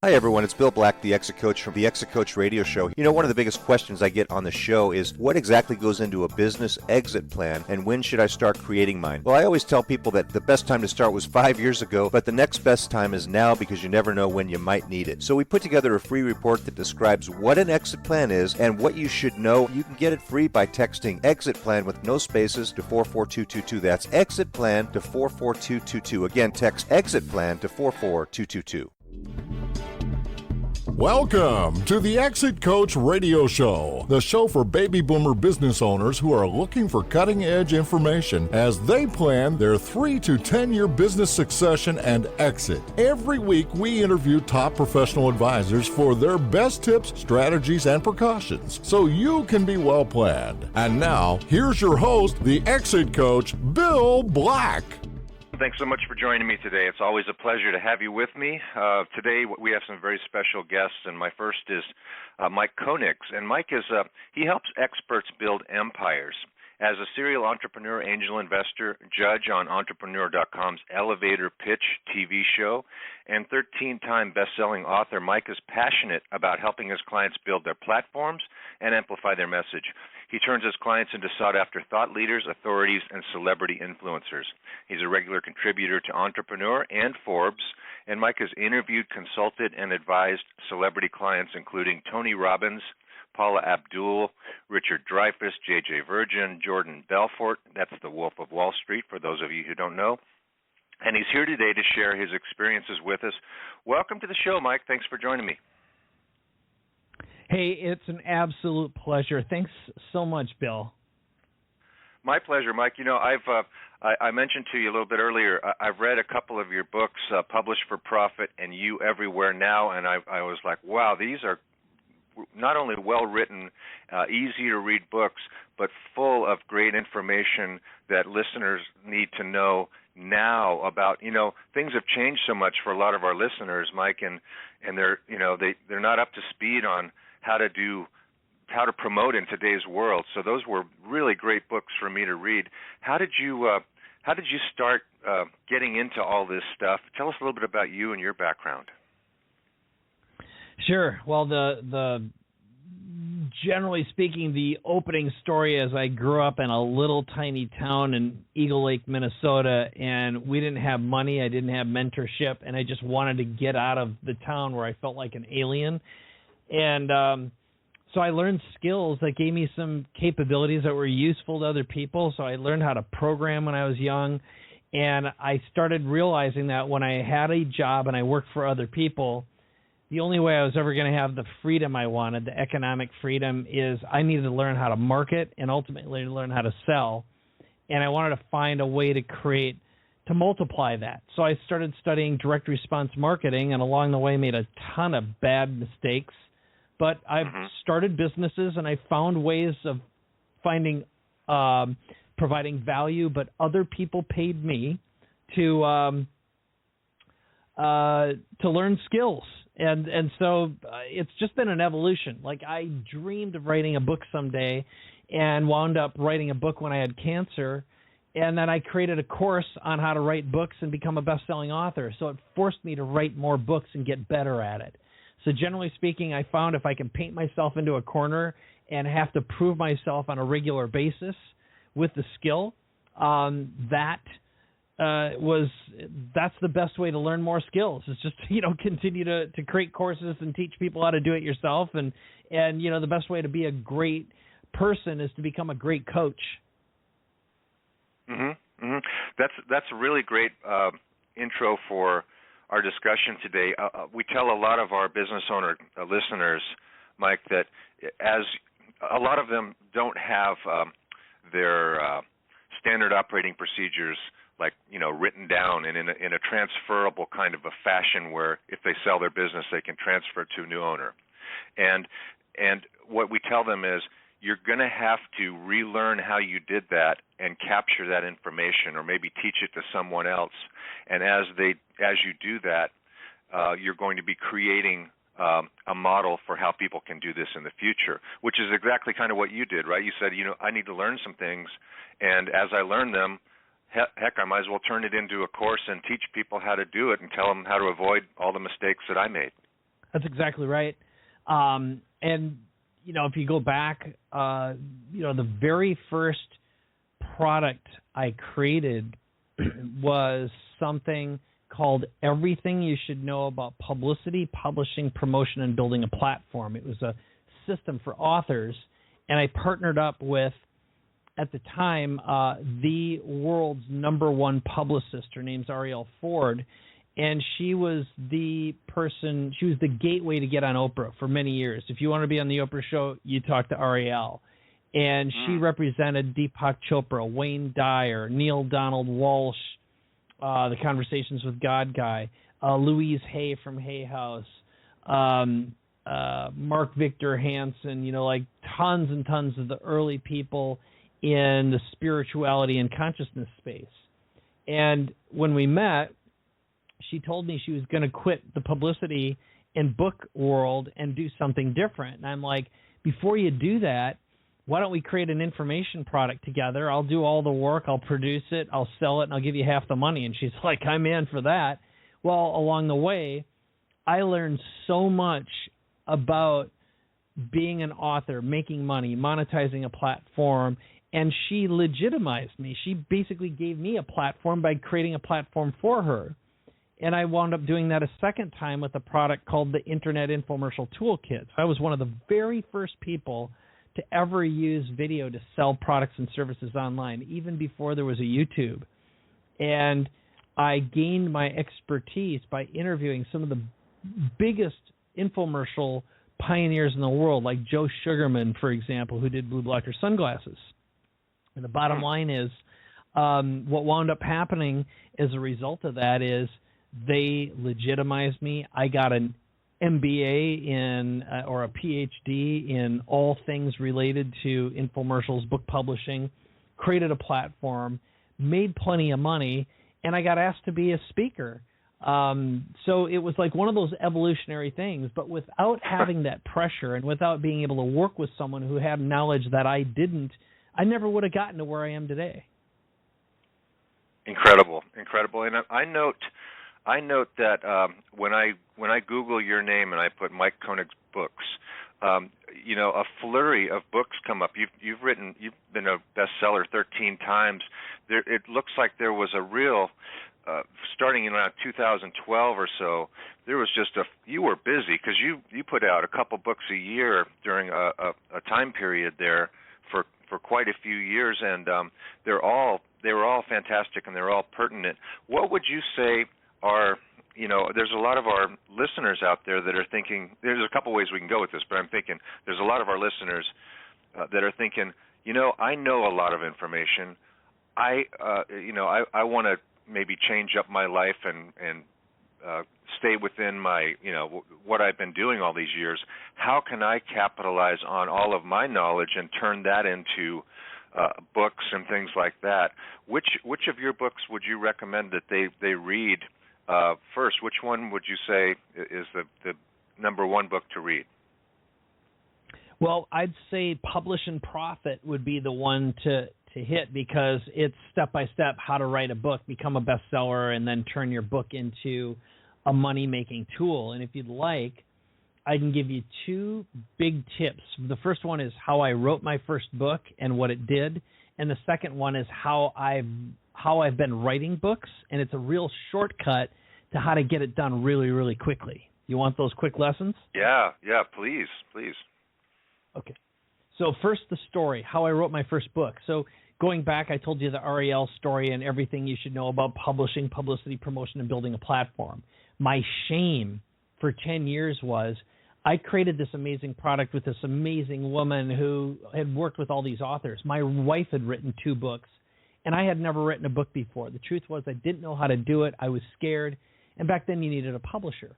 Hi everyone, it's Bill Black, the Exit Coach from the Exit Coach Radio Show. You know, one of the biggest questions I get on the show is what exactly goes into a business exit plan and when should I start creating mine? Well, I always tell people that the best time to start was 5 years ago, but the next best time is now because you never know when you might need it. So we put together a free report that describes what an exit plan is and what you should know. You can get it free by texting exit plan with no spaces to 44222. That's exit plan to 44222. Again, text exit plan to 44222. Welcome to the Exit Coach Radio Show, the show for baby boomer business owners who are looking for cutting-edge information as they plan their 3 to 10-year business succession and exit. Every week, we interview top professional advisors for their best tips, strategies, and precautions, so you can be well planned. And now, here's your host, the Exit Coach, Bill Black. Thanks so much for joining me today. It's always a pleasure to have you with me. Today we have some very special guests, and my first is Mike Koenigs. And Mike is he helps experts build empires. As a serial entrepreneur, angel investor, judge on Entrepreneur.com's Elevator Pitch TV show, and 13-time best-selling author, Mike is passionate about helping his clients build their platforms and amplify their message. He turns his clients into sought-after thought leaders, authorities, and celebrity influencers. He's a regular contributor to Entrepreneur and Forbes, and Mike has interviewed, consulted, and advised celebrity clients including Tony Robbins, Paula Abdul, Richard Dreyfuss, J.J. Virgin, Jordan Belfort, that's the Wolf of Wall Street for those of you who don't know. And he's here today to share his experiences with us. Welcome to the show, Mike. Thanks for joining me. Hey, it's an absolute pleasure. Thanks so much, Bill. My pleasure, Mike. You know, I mentioned to you a little bit earlier, I've read a couple of your books, Published for Profit and You Everywhere Now, and I was like, wow, these are not only well-written, easy-to-read books, but full of great information that listeners need to know now about, you know, things have changed so much for a lot of our listeners, Mike, and they're, you know, they're not up to speed on how to promote in today's world. So those were really great books for me to read. How did you start getting into all this stuff? Tell us a little bit about you and your background. Sure. Well, the generally speaking, the opening story is I grew up in a little tiny town in Eagle Lake, Minnesota, and we didn't have money. I didn't have mentorship, and I just wanted to get out of the town where I felt like an alien. And so I learned skills that gave me some capabilities that were useful to other people. So I learned how to program when I was young, and I started realizing that when I had a job and I worked for other people, the only way I was ever going to have the freedom I wanted, the economic freedom, is I needed to learn how to market and ultimately learn how to sell. And I wanted to find a way to multiply that. So I started studying direct response marketing, and along the way made a ton of bad mistakes. But I've started businesses, and I found ways of providing value, but other people paid me to learn skills. And so it's just been an evolution. Like, I dreamed of writing a book someday and wound up writing a book when I had cancer. And then I created a course on how to write books and become a best-selling author. So it forced me to write more books and get better at it. So generally speaking, I found if I can paint myself into a corner and have to prove myself on a regular basis with the skill, that's the best way to learn more skills. It's just, continue to create courses and teach people how to do it yourself. And the best way to be a great person is to become a great coach. Mm-hmm. Mm-hmm. That's a really great intro for our discussion today. We tell a lot of our business owner listeners, Mike, that as a lot of them don't have their standard operating procedures written down and in a transferable kind of a fashion where if they sell their business, they can transfer to a new owner. And what we tell them is you're going to have to relearn how you did that and capture that information or maybe teach it to someone else. And as you do that, you're going to be creating a model for how people can do this in the future, which is exactly kind of what you did, right? You said, I need to learn some things, and as I learn them, heck, I might as well turn it into a course and teach people how to do it and tell them how to avoid all the mistakes that I made. That's exactly right. And, if you go back, the very first product I created was something called Everything You Should Know About Publicity, Publishing, Promotion, and Building a Platform. It was a system for authors, and I partnered up with, at the time, the world's #1 publicist. Her name's Arielle Ford, and she was the gateway to get on Oprah for many years. If you want to be on the Oprah show, you talk to Arielle. And she represented Deepak Chopra, Wayne Dyer, Neil Donald Walsh, the Conversations with God guy, Louise Hay from Hay House, Mark Victor Hansen, tons and tons of the early people in the spirituality and consciousness space. And when we met, she told me she was going to quit the publicity and book world and do something different. And I'm like, before you do that, why don't we create an information product together? I'll do all the work, I'll produce it, I'll sell it, and I'll give you half the money. And she's like, I'm in for that. Well, along the way, I learned so much about being an author, making money, monetizing a platform, and she legitimized me. She basically gave me a platform by creating a platform for her. And I wound up doing that a second time with a product called the Internet Infomercial Toolkit. I was one of the very first people to ever use video to sell products and services online, even before there was a YouTube. And I gained my expertise by interviewing some of the biggest infomercial pioneers in the world, like Joe Sugarman, for example, who did Blue Blocker sunglasses. And the bottom line is, what wound up happening as a result of that is they legitimized me. I got an MBA or a PhD in all things related to infomercials, book publishing, created a platform, made plenty of money, and I got asked to be a speaker. So it was like one of those evolutionary things, but without having that pressure and without being able to work with someone who had knowledge that I didn't, I never would have gotten to where I am today. Incredible. And I note that when I Google your name and I put Mike Koenigs books, a flurry of books come up. You've been a bestseller 13 times. It looks like there was a real starting in around 2012 or so. There was you were busy because you put out a couple books a year during a time period there for quite a few years, and they were all fantastic and they're all pertinent. What would you say are, there's a lot of our listeners out there that are thinking, there's a couple ways we can go with this, but I'm thinking there's a lot of our listeners that are thinking, I know a lot of information. I want to maybe change up my life and stay within my, what I've been doing all these years. How can I capitalize on all of my knowledge and turn that into books and things like that? Which of your books would you recommend that they read first? Which one would you say is the #1 book to read? Well, I'd say Publish and Profit would be the one to hit, because it's step-by-step how to write a book, become a bestseller, and then turn your book into a money-making tool. And if you'd like, I can give you 2 big tips. The first one is how I wrote my first book and what it did, and the second one is how I've been writing books, and it's a real shortcut to how to get it done really, really quickly. You want those quick lessons? Yeah, please. Okay. So first, the story, how I wrote my first book. So going back, I told you the Arielle story and everything you should know about publishing, publicity, promotion, and building a platform. My shame for 10 years was I created this amazing product with this amazing woman who had worked with all these authors. My wife had written 2 books, and I had never written a book before. The truth was I didn't know how to do it. I was scared, and back then you needed a publisher.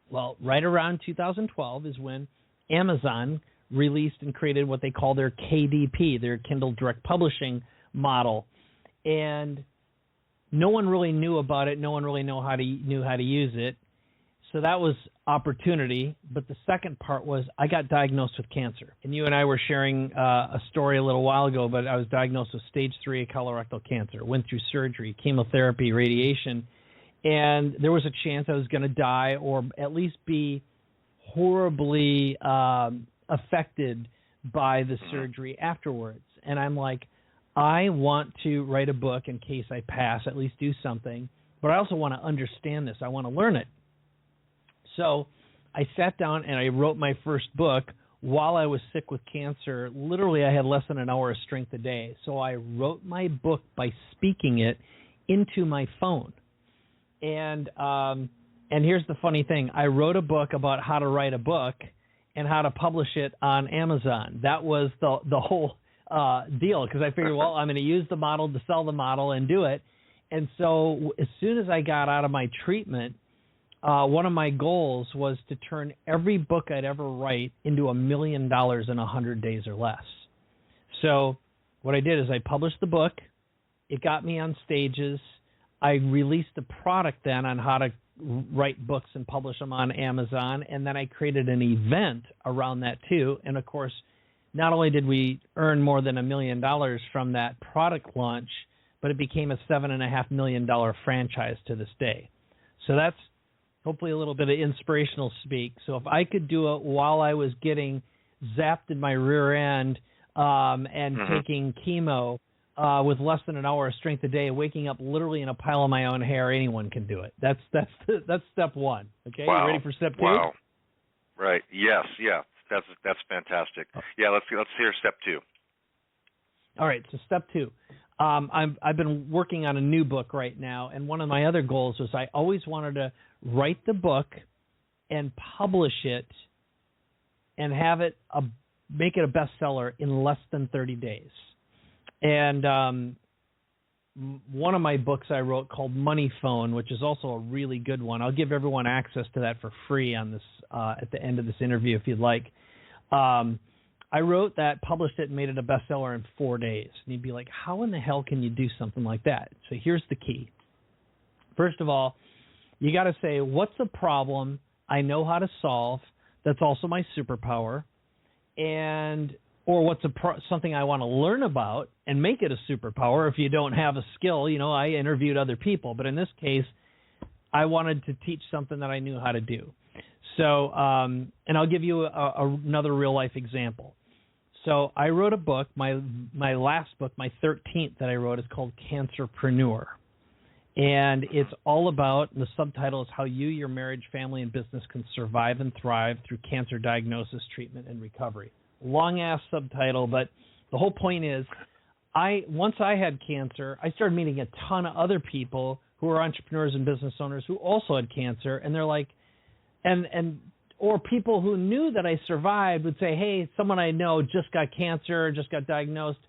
Well, right around 2012 is when Amazon released and created what they call their KDP, their Kindle Direct Publishing model. And no one really knew about it. No one really knew how to use it. So that was opportunity. But the second part was I got diagnosed with cancer. And you and I were sharing a story a little while ago, but I was diagnosed with stage 3 colorectal cancer, went through surgery, chemotherapy, radiation. And there was a chance I was going to die or at least be horribly affected by the surgery afterwards. And I'm like, I want to write a book in case I pass, at least do something. But I also want to understand this. I want to learn it. So I sat down and I wrote my first book while I was sick with cancer. Literally, I had less than an hour of strength a day. So I wrote my book by speaking it into my phone. And here's the funny thing. I wrote a book about how to write a book and how to publish it on Amazon. That was the whole deal, because I figured, well, I'm going to use the model to sell the model and do it. And so as soon as I got out of my treatment, one of my goals was to turn every book I'd ever write into $1 million in 100 days or less. So what I did is I published the book. It got me on stages. I released a product then on how to write books and publish them on Amazon, and then I created an event around that too. And of course, not only did we earn more than $1 million from that product launch, but it became a $7.5 million franchise to this day. So that's hopefully a little bit of inspirational speak. So if I could do it while I was getting zapped in my rear end and taking chemo with less than an hour of strength a day, waking up literally in a pile of my own hair, anyone can do it. That's step one. Okay, wow. You ready for step two? Wow. Right. Yes. Yeah. That's fantastic. Yeah. Let's hear step two. All right. So step two. I've been working on a new book right now, and one of my other goals was I always wanted to write the book and publish it and have it make it a bestseller in less than 30 days. And one of my books I wrote called Money Phone, which is also a really good one. I'll give everyone access to that for free on this at the end of this interview if you'd like. I wrote that, published it, and made it a bestseller in 4 days. And you'd be like, how in the hell can you do something like that? So here's the key. First of all, you got to say, what's a problem I know how to solve that's also my superpower, or what's something I want to learn about and make it a superpower if you don't have a skill. You know, I interviewed other people, but in this case, I wanted to teach something that I knew how to do. So, and I'll give you another real-life example. So I wrote a book, my last book, my 13th that I wrote is called Cancerpreneur. And it's all about, the subtitle is How You, Your Marriage, Family, and Business Can Survive and Thrive Through Cancer Diagnosis, Treatment, and Recovery. Long-ass subtitle, but the whole point is, once I had cancer, I started meeting a ton of other people who are entrepreneurs and business owners who also had cancer, and they're like, or people who knew that I survived would say, hey, someone I know just got cancer, just got diagnosed.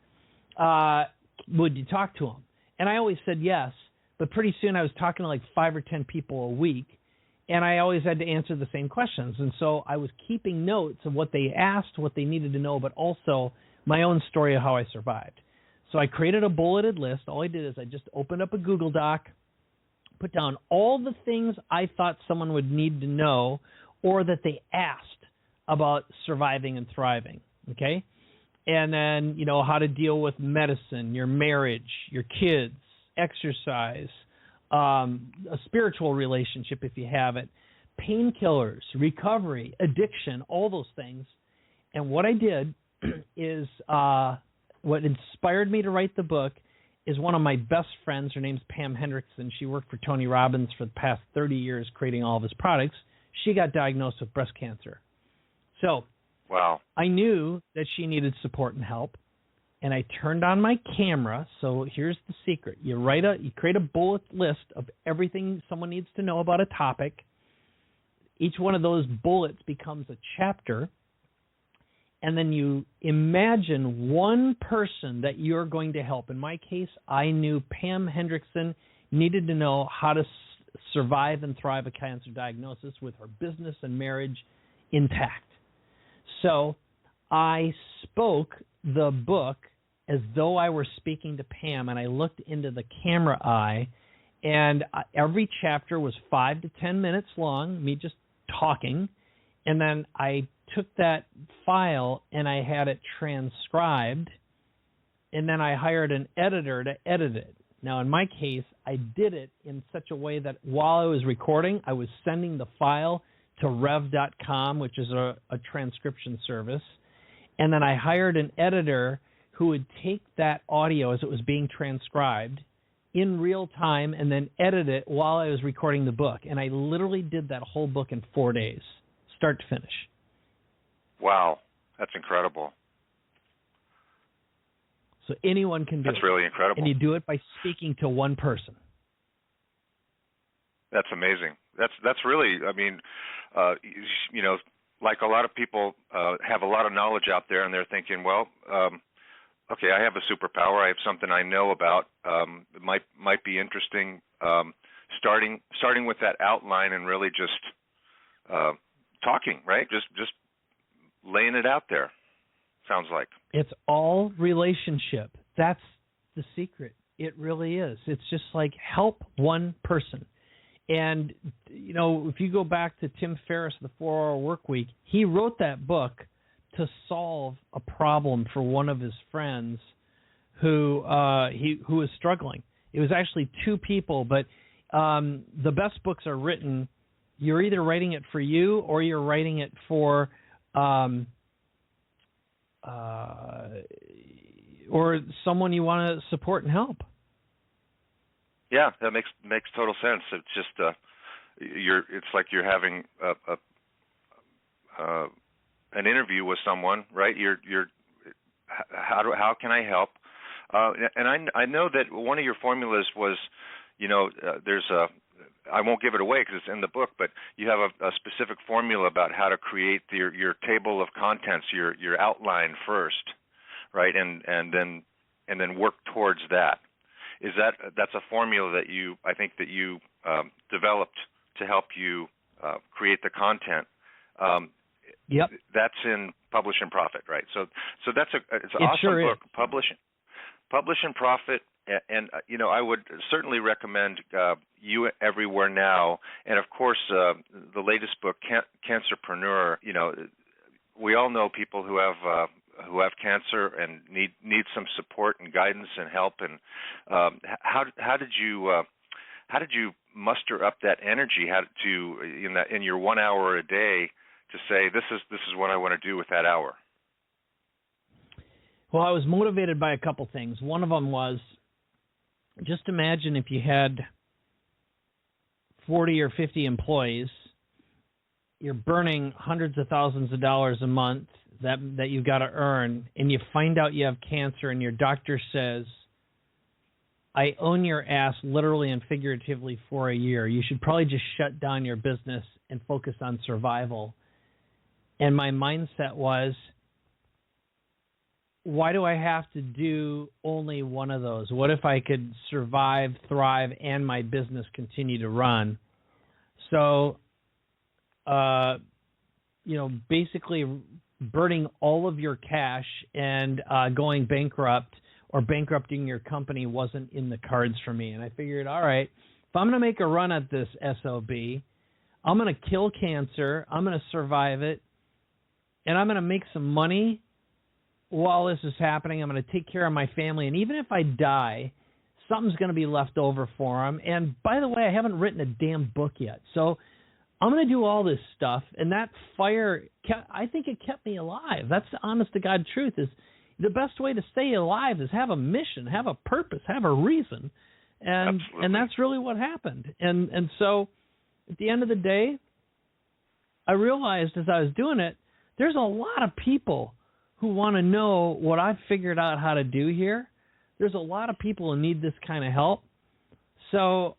Would you talk to them? And I always said yes, but pretty soon I was talking to like 5 or 10 people a week, and I always had to answer the same questions. And so I was keeping notes of what they asked, what they needed to know, but also my own story of how I survived. So I created a bulleted list. All I did is I just opened up a Google Doc, put down all the things I thought someone would need to know or that they asked about surviving and thriving, okay? And then, you know, how to deal with medicine, your marriage, your kids, exercise, a spiritual relationship if you have it, painkillers, recovery, addiction, all those things. And what I did is what inspired me to write the book is one of my best friends. Her name's Pam Hendrickson. She worked for Tony Robbins for the past 30 years creating all of his products. She got diagnosed with breast cancer. So wow. I knew that she needed support and help, and I turned on my camera. So here's the secret. You create a bullet list of everything someone needs to know about a topic. Each one of those bullets becomes a chapter, and then you imagine one person that you're going to help. In my case, I knew Pam Hendrickson needed to know how to survive and thrive a cancer diagnosis with her business and marriage intact. So I spoke the book as though I were speaking to Pam, and I looked into the camera eye, and every chapter was 5 to 10 minutes long, me just talking, and then I took that file and I had it transcribed, and then I hired an editor to edit it. Now, in my case, I did it in such a way that while I was recording, I was sending the file to rev.com, which is a transcription service. And then I hired an editor who would take that audio as it was being transcribed in real time and then edit it while I was recording the book. And I literally did that whole book in 4 days, start to finish. Wow, that's incredible. So anyone can do it. That's really incredible. And you do it by speaking to one person. That's amazing. That's really, I mean, you know, like a lot of people have a lot of knowledge out there, and they're thinking, well, okay, I have a superpower. I have something I know about. It might be interesting. Starting with that outline and really just talking, right? Just laying it out there. Sounds like it's all relationship. That's the secret. It really is. It's just like help one person. And, you know, if you go back to Tim Ferriss, The 4-Hour Workweek, he wrote that book to solve a problem for one of his friends who was struggling. It was actually two people, but the best books are written, you're either writing it for you or you're writing it for or someone you want to support and help. Yeah, that makes total sense. It's just it's like you're having an interview with someone, right? How can I help? And I know that one of your formulas was, you know, I won't give it away because it's in the book, but you have a specific formula about how to create your table of contents, your outline first, right, and then work towards that. That's a formula that I think you developed to help you create the content. Yep. That's in Publish and Profit, right? So it's an awesome sure book. Publish and Profit, and you know, I would certainly recommend You Everywhere Now, and of course the latest book, Cancerpreneur. You know, we all know people who have cancer and need some support and guidance and help. And how did you muster up that energy? In your 1 hour a day to say this is what I want to do with that hour? Well, I was motivated by a couple things. One of them was, just imagine if you had 40 or 50 employees, you're burning hundreds of thousands of dollars a month that you've got to earn, and you find out you have cancer and your doctor says, I own your ass literally and figuratively for a year. You should probably just shut down your business and focus on survival. And my mindset was, why do I have to do only one of those? What if I could survive, thrive, and my business continue to run? So, you know, basically burning all of your cash and going bankrupt or bankrupting your company wasn't in the cards for me. And I figured, all right, if I'm going to make a run at this SOB, I'm going to kill cancer, I'm going to survive it, and I'm going to make some money while this is happening. I'm going to take care of my family. And even if I die, something's going to be left over for them. And by the way, I haven't written a damn book yet. So I'm going to do all this stuff. And that fire, I think it kept me alive. That's the honest to God truth. Is the best way to stay alive is have a mission, have a purpose, have a reason. And Absolutely. And that's really what happened. And so at the end of the day, I realized as I was doing it, there's a lot of people who want to know what I've figured out how to do here. There's a lot of people who need this kind of help. So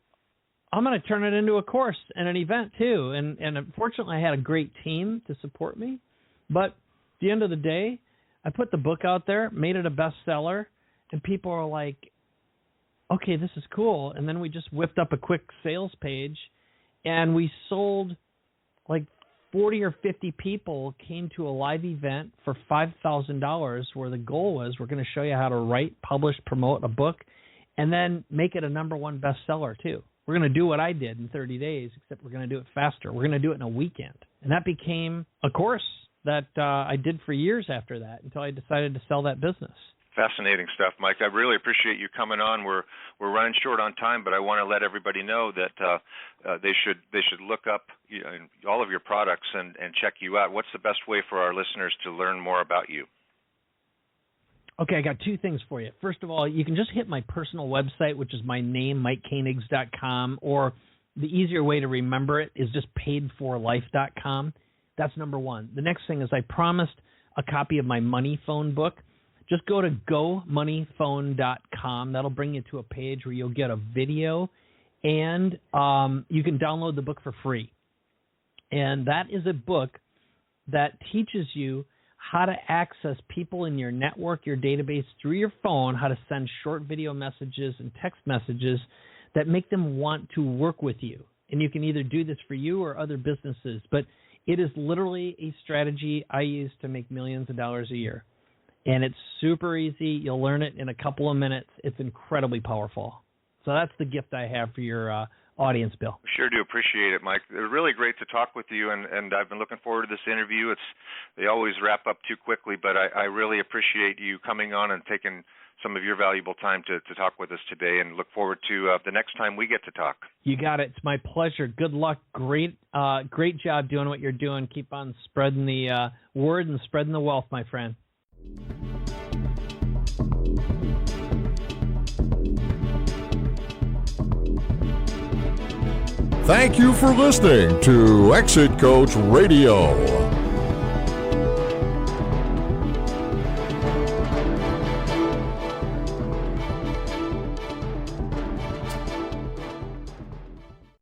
I'm going to turn it into a course and an event too. And unfortunately, I had a great team to support me. But at the end of the day, I put the book out there, made it a bestseller, and people are like, okay, this is cool. And then we just whipped up a quick sales page, and we sold like 40 or 50 people came to a live event for $5,000 where the goal was we're going to show you how to write, publish, promote a book, and then make it a #1 bestseller too. We're going to do what I did in 30 days, except we're going to do it faster. We're going to do it in a weekend. And that became a course that I did for years after that until I decided to sell that business. Fascinating stuff, Mike. I really appreciate you coming on. We're running short on time, but I want to let everybody know that they should look up all of your products and check you out. What's the best way for our listeners to learn more about you? Okay, I got two things for you. First of all, you can just hit my personal website, which is my name, MikeKoenigs.com, or the easier way to remember it is just paidforlife.com. That's number one. The next thing is I promised a copy of my Money Phone book. Just go to gomoneyphone.com. That'll bring you to a page where you'll get a video, and you can download the book for free. And that is a book that teaches you how to access people in your network, your database, through your phone, how to send short video messages and text messages that make them want to work with you. And you can either do this for you or other businesses. But it is literally a strategy I use to make millions of dollars a year. And it's super easy. You'll learn it in a couple of minutes. It's incredibly powerful. So that's the gift I have for your audience, Bill. Sure do appreciate it, Mike. It was really great to talk with you, and I've been looking forward to this interview. They always wrap up too quickly, but I really appreciate you coming on and taking some of your valuable time to talk with us today, and look forward to the next time we get to talk. You got it. It's my pleasure. Good luck. Great job doing what you're doing. Keep on spreading the word and spreading the wealth, my friend. Thank you for listening to Exit Coach Radio.